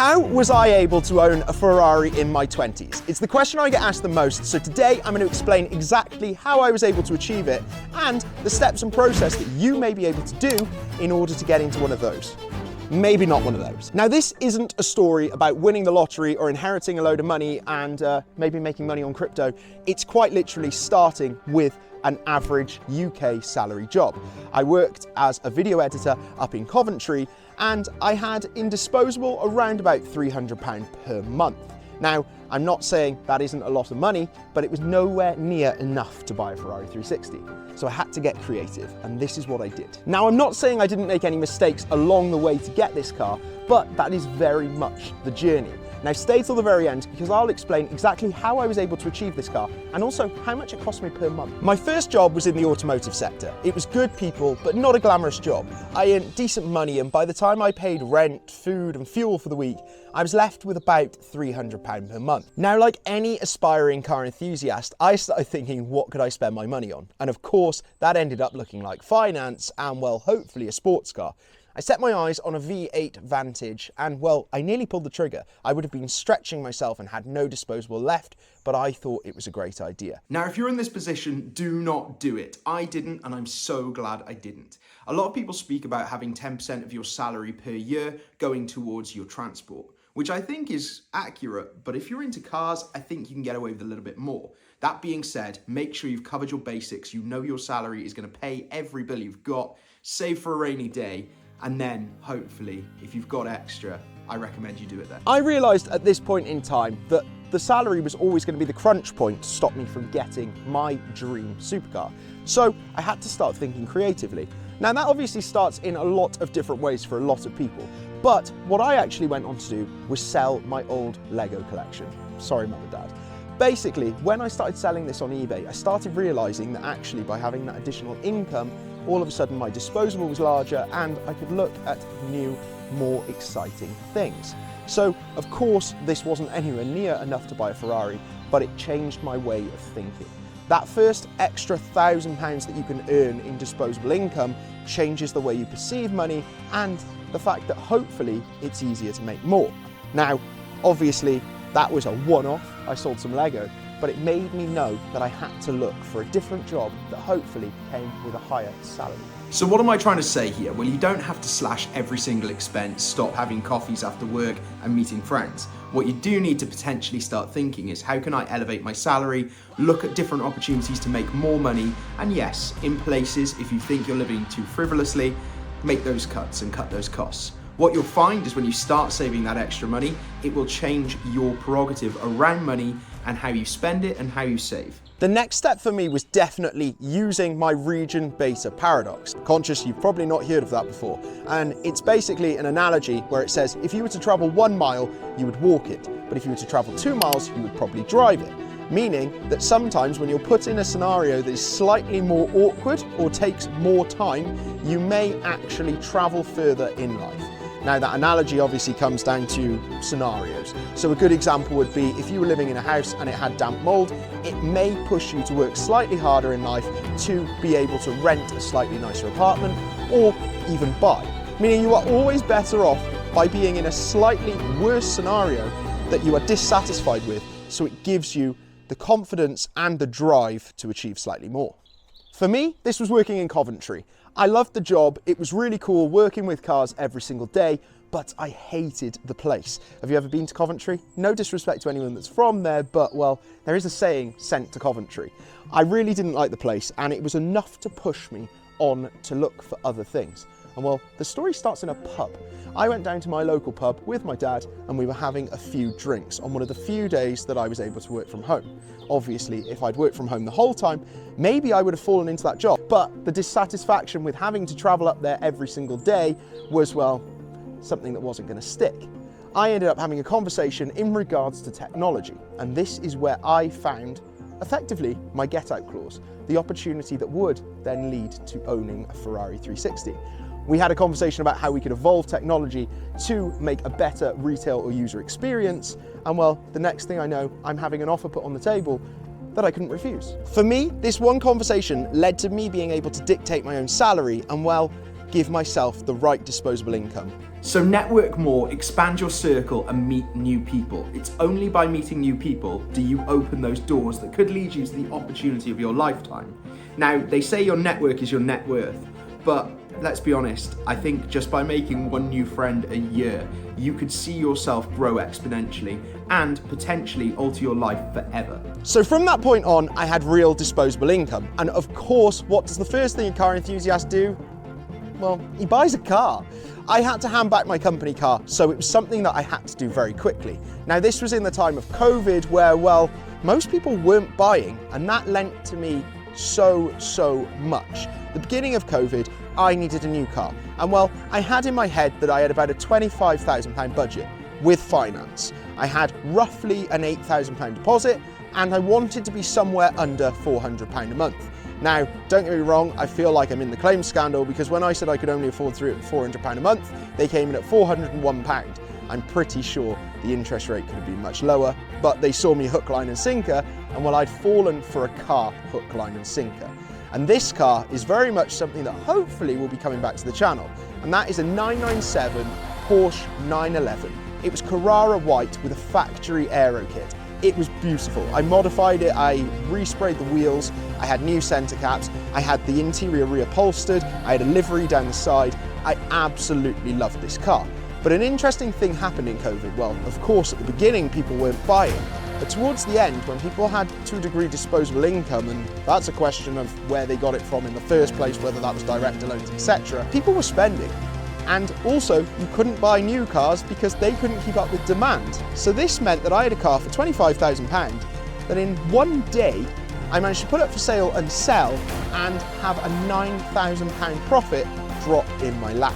How was I able to own a Ferrari in my 20s? It's the question I get asked the most, so today I'm going to explain exactly how I was able to achieve it and the steps and process that you may be able to do in order to get into one of those. Maybe not one of those. Now, this isn't a story about winning the lottery or inheriting a load of money and maybe making money on crypto. It's quite literally starting with an average UK salary job. I worked as a video editor up in Coventry and I had in disposable around about £300 per month. Now, I'm not saying that isn't a lot of money, but it was nowhere near enough to buy a Ferrari 360. So I had to get creative, and this is what I did. Now, I'm not saying I didn't make any mistakes along the way to get this car, but that is very much the journey. Now, stay till the very end because I'll explain exactly how I was able to achieve this car and also how much it cost me per month. My first job was in the automotive sector. It was good people, but not a glamorous job. I earned decent money, and by the time I paid rent, food and fuel for the week, I was left with about £300 per month. Now, like any aspiring car enthusiast, I started thinking, what could I spend my money on? And of course, that ended up looking like finance and, well, hopefully a sports car. I set my eyes on a V8 Vantage and, well, I nearly pulled the trigger. I would have been stretching myself and had no disposable left, but I thought it was a great idea. Now, if you're in this position, do not do it. I didn't, and I'm so glad I didn't. A lot of people speak about having 10% of your salary per year going towards your transport, which I think is accurate, but if you're into cars, I think you can get away with a little bit more. That being said, make sure you've covered your basics, you know your salary is going to pay every bill you've got, save for a rainy day, and then, hopefully, if you've got extra, I recommend you do it then. I realised at this point in time that the salary was always going to be the crunch point to stop me from getting my dream supercar. So I had to start thinking creatively. Now, that obviously starts in a lot of different ways for a lot of people. But what I actually went on to do was sell my old Lego collection. Sorry, Mum and Dad. Basically, when I started selling this on eBay, I started realising that actually by having that additional income, all of a sudden my disposable was larger and I could look at new, more exciting things. So, of course, this wasn't anywhere near enough to buy a Ferrari, but it changed my way of thinking. That first extra £1,000 that you can earn in disposable income changes the way you perceive money and the fact that hopefully it's easier to make more. Now, obviously, that was a one-off. I sold some Lego, but it made me know that I had to look for a different job that hopefully came with a higher salary. So what am I trying to say here? Well, you don't have to slash every single expense, stop having coffees after work and meeting friends. What you do need to potentially start thinking is, how can I elevate my salary, look at different opportunities to make more money, and yes, in places, if you think you're living too frivolously, make those cuts and cut those costs. What you'll find is when you start saving that extra money, it will change your prerogative around money and how you spend it and how you save. The next step for me was definitely using my region beta paradox. Conscious, you've probably not heard of that before. And it's basically an analogy where it says, if you were to travel 1 mile, you would walk it. But if you were to travel 2 miles, you would probably drive it. Meaning that sometimes when you're put in a scenario that is slightly more awkward or takes more time, you may actually travel further in life. Now, that analogy obviously comes down to scenarios. So a good example would be if you were living in a house and it had damp mold, it may push you to work slightly harder in life to be able to rent a slightly nicer apartment or even buy. Meaning you are always better off by being in a slightly worse scenario that you are dissatisfied with, so it gives you the confidence and the drive to achieve slightly more. For me, this was working in Coventry. I loved the job, it was really cool working with cars every single day, but I hated the place. Have you ever been to Coventry? No disrespect to anyone that's from there, but well, there is a saying, sent to Coventry. I really didn't like the place, and it was enough to push me on to look for other things. And well, the story starts in a pub. I went down to my local pub with my dad and we were having a few drinks on one of the few days that I was able to work from home. Obviously, if I'd worked from home the whole time, maybe I would have fallen into that job. But the dissatisfaction with having to travel up there every single day was, well, something that wasn't going to stick. I ended up having a conversation in regards to technology, and this is where I found effectively my get-out clause, the opportunity that would then lead to owning a Ferrari 360. We had a conversation about how we could evolve technology to make a better retail or user experience, and well, the next thing I know, I'm having an offer put on the table that I couldn't refuse. For me, this one conversation led to me being able to dictate my own salary, and well, give myself the right disposable income. So network more, expand your circle and meet new people. It's only by meeting new people do you open those doors that could lead you to the opportunity of your lifetime. Now, they say your network is your net worth, but let's be honest, I think just by making one new friend a year, you could see yourself grow exponentially and potentially alter your life forever. So from that point on, I had real disposable income. And of course, what does the first thing a car enthusiast do? Well, he buys a car. I had to hand back my company car, so it was something that I had to do very quickly. Now, this was in the time of COVID where, well, most people weren't buying, and that lent to me so much. The beginning of COVID, I needed a new car. And well, I had in my head that I had about a £25,000 budget with finance. I had roughly an £8,000 deposit, and I wanted to be somewhere under £400 a month. Now, don't get me wrong, I feel like I'm in the claim scandal because when I said I could only afford £400 a month, they came in at £401. I'm pretty sure the interest rate could have been much lower, but they saw me hook, line and sinker, and well, I'd fallen for a car hook, line and sinker. And this car is very much something that hopefully will be coming back to the channel, and that is a 997 Porsche 911. It was Carrara white with a factory aero kit. It was beautiful. I modified it, I resprayed the wheels, I had new centre caps, I had the interior reupholstered, I had a livery down the side. I absolutely loved this car. But an interesting thing happened in COVID. Well, of course, at the beginning, people weren't buying. But towards the end, when people had, to a degree, disposable income, and that's a question of where they got it from in the first place, whether that was direct loans, etc., people were spending. And also, you couldn't buy new cars because they couldn't keep up with demand. So this meant that I had a car for £25,000 that in one day, I managed to put up for sale and sell and have a £9,000 profit drop in my lap.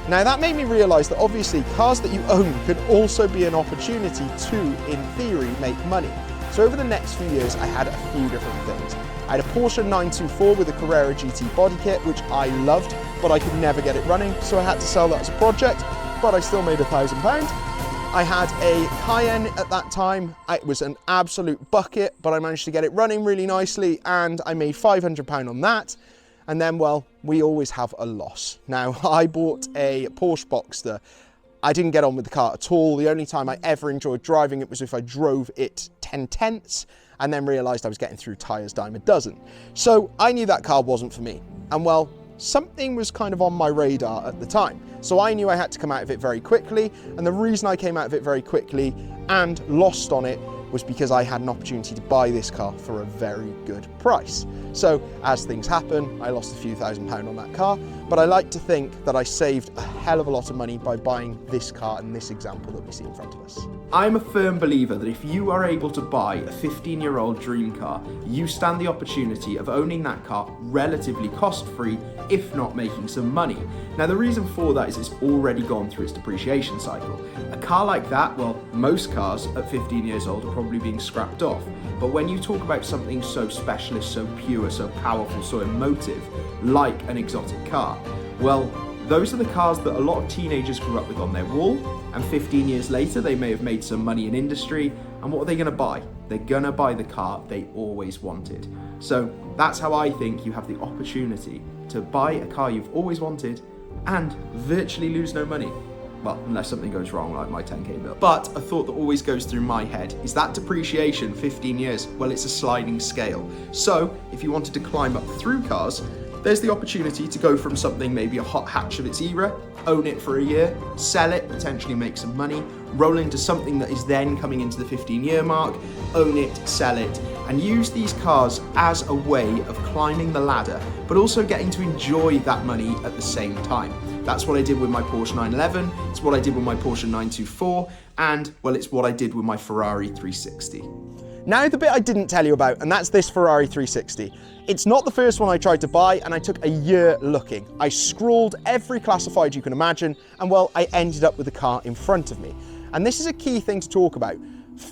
Now that made me realise that obviously cars that you own could also be an opportunity to, in theory, make money. So over the next few years, I had a few different things. I had a Porsche 924 with a Carrera GT body kit, which I loved, but I could never get it running, so I had to sell that as a project, but I still made £1,000. I had a Cayenne at that time. It was an absolute bucket, but I managed to get it running really nicely, and I made £500 on that. And then, well, we always have a loss. Now, I bought a Porsche Boxster. I didn't get on with the car at all. The only time I ever enjoyed driving it was if I drove it 10/10ths and then realised I was getting through tyres dime a dozen. So I knew that car wasn't for me. And well, something was kind of on my radar at the time. So I knew I had to come out of it very quickly. And the reason I came out of it very quickly and lost on it was because I had an opportunity to buy this car for a very good price. So as things happen, I lost a few £1,000s on that car, but I like to think that I saved a hell of a lot of money by buying this car in this example that we see in front of us. I'm a firm believer that if you are able to buy a 15-year-old dream car, you stand the opportunity of owning that car relatively cost-free, if not making some money. Now the reason for that is it's already gone through its depreciation cycle. A car like that, well, most cars at 15 years old are probably being scrapped off. But when you talk about something so specialist, so pure, so powerful, so emotive, like an exotic car, well, those are the cars that a lot of teenagers grew up with on their wall, and 15 years later they may have made some money in industry, and what are they going to buy? They're going to buy the car they always wanted. So that's how I think you have the opportunity to buy a car you've always wanted and virtually lose no money. Well, unless something goes wrong like my 10k bill. But a thought that always goes through my head is that depreciation, 15 years, well, it's a sliding scale. So if you wanted to climb up through cars, there's the opportunity to go from something maybe a hot hatch of its era, own it for a year, sell it, potentially make some money, roll into something that is then coming into the 15-year mark, own it, sell it, and use these cars as a way of climbing the ladder, but also getting to enjoy that money at the same time. That's what I did with my Porsche 911, it's what I did with my Porsche 924, and, well, it's what I did with my Ferrari 360. Now the bit I didn't tell you about, and that's this Ferrari 360. It's not the first one I tried to buy, and I took a year looking. I scrawled every classified you can imagine, and well, I ended up with the car in front of me. And this is a key thing to talk about.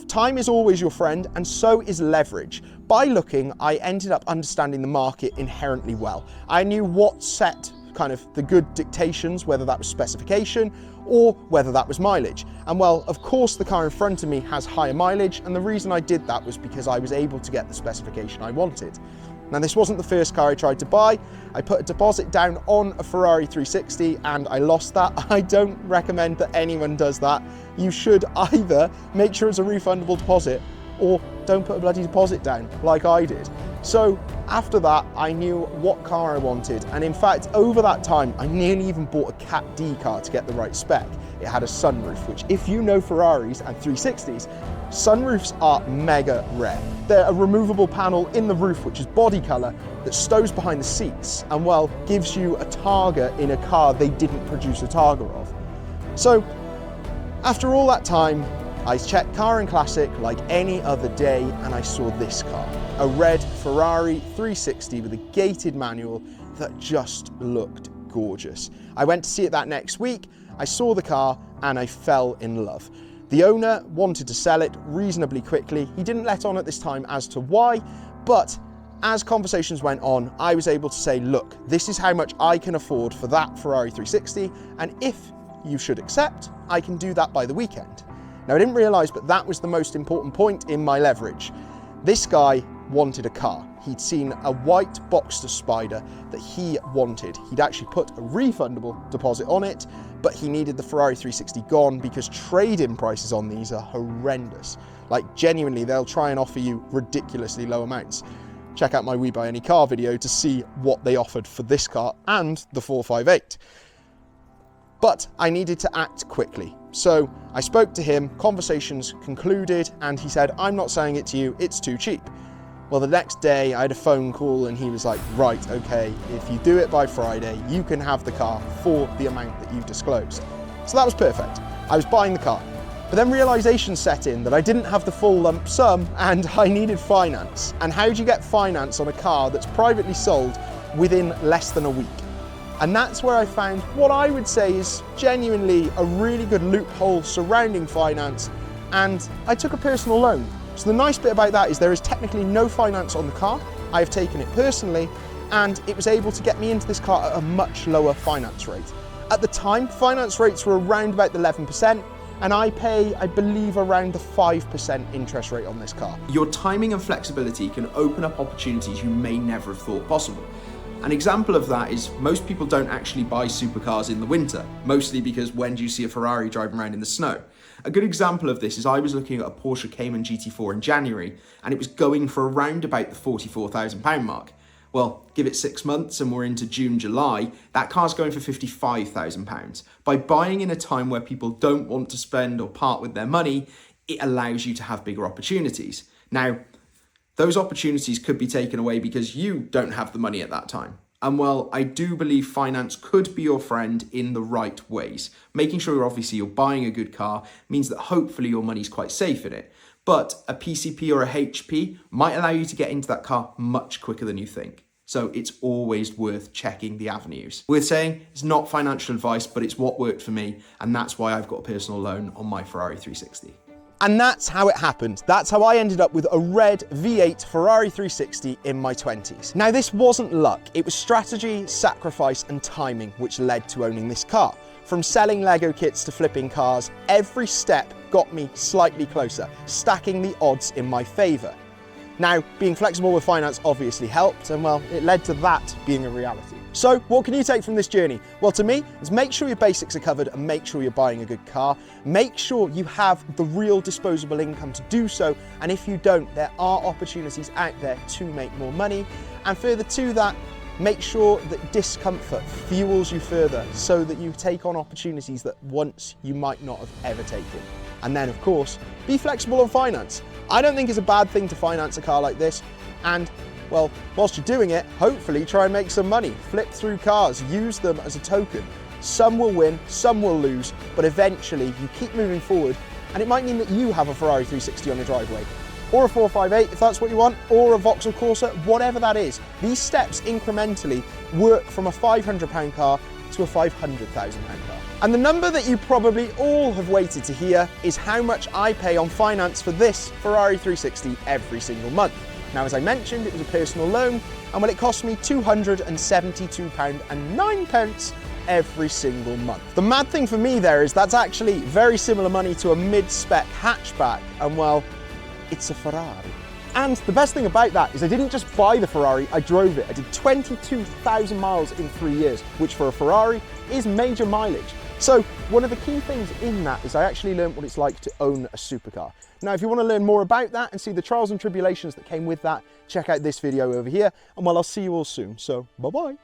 Time is always your friend, and so is leverage. By looking, I ended up understanding the market inherently well. I knew what set kind of the good dictations, whether that was specification or whether that was mileage. And well, of course the car in front of me has higher mileage, and the reason I did that was because I was able to get the specification I wanted. Now, this wasn't the first car I tried to buy. I put a deposit down on a Ferrari 360 and I lost that. I don't recommend that anyone does that. You should either make sure it's a refundable deposit or don't put a bloody deposit down like I did. So after that, I knew what car I wanted. And in fact, over that time, I nearly even bought a Cat D car to get the right spec. It had a sunroof, which if you know Ferraris and 360s, sunroofs are mega rare. They're a removable panel in the roof, which is body color, that stows behind the seats and, well, gives you a Targa in a car they didn't produce a Targa of. So after all that time, I checked Car and Classic like any other day and I saw this car, a red Ferrari 360 with a gated manual that just looked gorgeous. I went to see it that next week, I saw the car and I fell in love. The owner wanted to sell it reasonably quickly. He didn't let on at this time as to why, but as conversations went on, I was able to say, look, this is how much I can afford for that Ferrari 360, and if you should accept, I can do that by the weekend. Now, I didn't realise, but that was the most important point in my leverage. This guy wanted a car. He'd seen a white Boxster Spider that he wanted. He'd actually put a refundable deposit on it, but he needed the Ferrari 360 gone because trade-in prices on these are horrendous. Like, genuinely, they'll try and offer you ridiculously low amounts. Check out my We Buy Any Car video to see what they offered for this car and the 458. But I needed to act quickly. So I spoke to him, conversations concluded, and he said, I'm not selling it to you, it's too cheap. Well, the next day I had a phone call and he was like, right, okay, if you do it by Friday, you can have the car for the amount that you've disclosed. So that was perfect. I was buying the car. But then realization set in that I didn't have the full lump sum and I needed finance. And how do you get finance on a car that's privately sold within less than a week? And that's where I found what I would say is genuinely a really good loophole surrounding finance, and I took a personal loan. So the nice bit about that is there is technically no finance on the car. I have taken it personally, and it was able to get me into this car at a much lower finance rate. At the time, finance rates were around about the 11%, and I pay, I believe, around the 5% interest rate on this car. Your timing and flexibility can open up opportunities you may never have thought possible. An example of that is most people don't actually buy supercars in the winter, mostly because when do you see a Ferrari driving around in the snow? A good example of this is I was looking at a Porsche Cayman GT4 in January and it was going for around about the £44,000 mark. Well, give it 6 months and we're into June, July, that car's going for £55,000. By buying in a time where people don't want to spend or part with their money, it allows you to have bigger opportunities. Now, those opportunities could be taken away because you don't have the money at that time. And well, I do believe finance could be your friend in the right ways. Making sure obviously you're buying a good car means that hopefully your money's quite safe in it. But a PCP or a HP might allow you to get into that car much quicker than you think. So it's always worth checking the avenues. Worth saying, it's not financial advice, but it's what worked for me. And that's why I've got a personal loan on my Ferrari 360. And that's how it happened. That's how I ended up with a red V8 Ferrari 360 in my 20s. Now, this wasn't luck. It was strategy, sacrifice, and timing which led to owning this car. From selling Lego kits to flipping cars, every step got me slightly closer, stacking the odds in my favor. Now, being flexible with finance obviously helped, and well, it led to that being a reality. So what can you take from this journey? Well, to me, it's make sure your basics are covered and make sure you're buying a good car. Make sure you have the real disposable income to do so. And if you don't, there are opportunities out there to make more money. And further to that, make sure that discomfort fuels you further so that you take on opportunities that once you might not have ever taken. And then, of course, be flexible on finance. I don't think it's a bad thing to finance a car like this. And well, whilst you're doing it, hopefully try and make some money. Flip through cars, use them as a token. Some will win, some will lose, but eventually you keep moving forward and it might mean that you have a Ferrari 360 on your driveway, or a 458 if that's what you want, or a Vauxhall Corsa, whatever that is. These steps incrementally work from a £500 car to a £500,000 car. And the number that you probably all have waited to hear is how much I pay on finance for this Ferrari 360 every single month. Now, as I mentioned, it was a personal loan, and well, it cost me £272.09 every single month. The mad thing for me there is that's actually very similar money to a mid-spec hatchback, and well, it's a Ferrari. And the best thing about that is I didn't just buy the Ferrari, I drove it. I did 22,000 miles in 3 years, which for a Ferrari is major mileage. So one of the key things in that is I actually learned what it's like to own a supercar. Now, if you want to learn more about that and see the trials and tribulations that came with that, check out this video over here, and well, I'll see you all soon. So bye-bye.